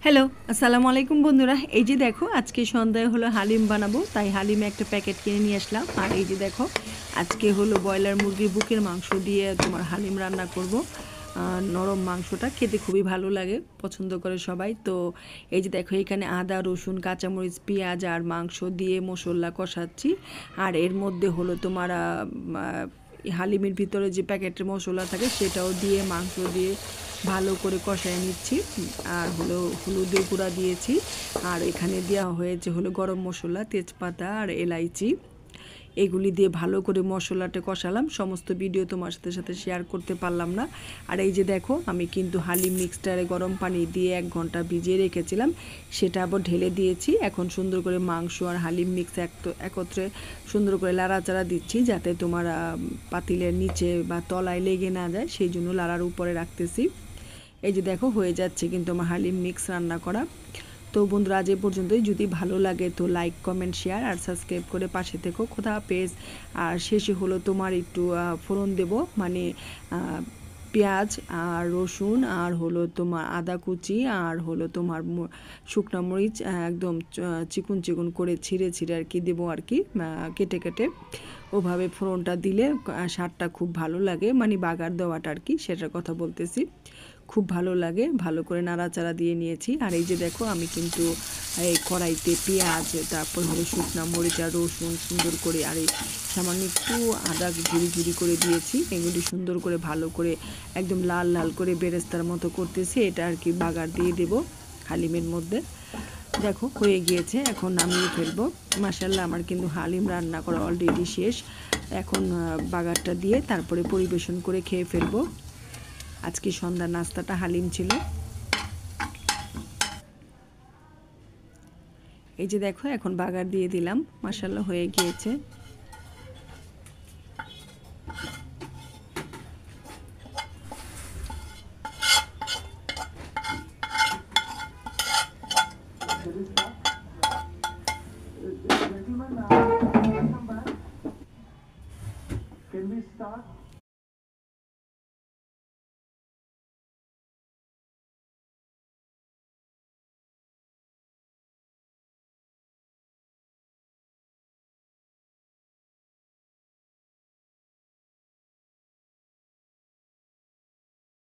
Hello, আসসালামু আলাইকুম বন্ধুরা। এই যে দেখো আজকে সন্ধ্যায় হলো হালিম বানাবো, তাই হালিমে একটা প্যাকেট কিনে নিয়ে আসলাম। আর এই যে দেখো আজকে হলো ব্রয়লার মুরগির বুকের মাংস দিয়ে তোমার হালিম রান্না করব। নরম মাংসটা খেতে খুবই ভালো লাগে, পছন্দ করে সবাই। তো এই যে দেখো এখানে আদা, রসুন, কাঁচামরিচ, পেঁয়াজ আর মাংস দিয়ে মশলা কষাচ্ছি। আর এর মধ্যে হলো তোমার হালিমের ভিতরে যে প্যাকেটের মশলা থাকে সেটাও দিয়ে মাংস দিয়ে ভালো করে কষায় নিচ্ছি। আর হলো হলুদের গুঁড়া দিয়েছি। আর এখানে দেওয়া হয়েছে হলো গরম মশলা, তেজপাতা আর এলাইচি। এগুলি দিয়ে ভালো করে মশলাটা কষালাম। সমস্ত ভিডিও তোমার সাথে শেয়ার করতে পারলাম না। আর এই যে দেখো আমি কিন্তু হালিম মিক্সটারে গরম পানি দিয়ে 1 ঘন্টা ভিজিয়ে রেখেছিলাম, সেটা আবার ঢেলে দিয়েছি। এখন সুন্দর করে মাংস আর হালিম মিক্স একত্রে সুন্দর করে লাড়াচাড়া দিচ্ছি, যাতে তোমার পাতিলের নিচে বা তলায় লেগে না যায়, সেই জন্য লাড়ার উপরে রাখতেছি। এই যে দেখো হয়ে যাচ্ছে কিন্তু আমার হালিম মিক্স রান্না করা। তো বন্ধুরা আজ এ পর্যন্তই। যদি ভালো লাগে তো লাইক, কমেন্ট, শেয়ার আর সাবস্ক্রাইব করে পাশে থেকো। খোদা হাফেজ। আর শেষে হলো তোমার একটু ফোড়ন দেব, মানে পেঁয়াজ আর রসুন আর হলো তোমার আদা কুচি আর হলো তোমার শুকনো মরিচ একদম চিকুন চিকুন করে ছিঁড়ে ছিঁড়ে আর কি দেবো, আর কি কেটে কেটে। ওভাবে ফোড়নটা দিলে স্বাদটা খুব ভালো লাগে, মানে বাগার দেওয়াটা আর কি, সেটার কথা বলতেছি। খুব ভালো লাগে। ভালো করে নাড়াচাড়া দিয়ে নিয়েছি। আর এই যে দেখো আমি কিন্তু এই কড়াইতে পেঁয়াজ, তারপর হলো শুকনো মরিচ আর রসুন সুন্দর করে, আর এই সামান্য একটু আদা ঝুরি ঝুরি করে দিয়েছি। এগুলি সুন্দর করে ভালো করে একদম লাল লাল করে বেরেস্তার মতো করতেছি। এটা আর কি বাগার দিয়ে দেব হালিমের মধ্যে। দেখো হয়ে গিয়েছে, এখন নামিয়ে ফেলবো। মাশাআল্লাহ আমার কিন্তু হালিম রান্না করা অলরেডি শেষ। এখন বাগারটা দিয়ে তারপরে পরিবেশন করে খেয়ে ফেলবো। আজকে সন্ধ্যার নাস্তাটা হালিম ছিল। এই যে দেখো এখন বাগার দিয়ে দিলাম। মাশাআল্লাহ হয়ে গিয়েছে। Can we start?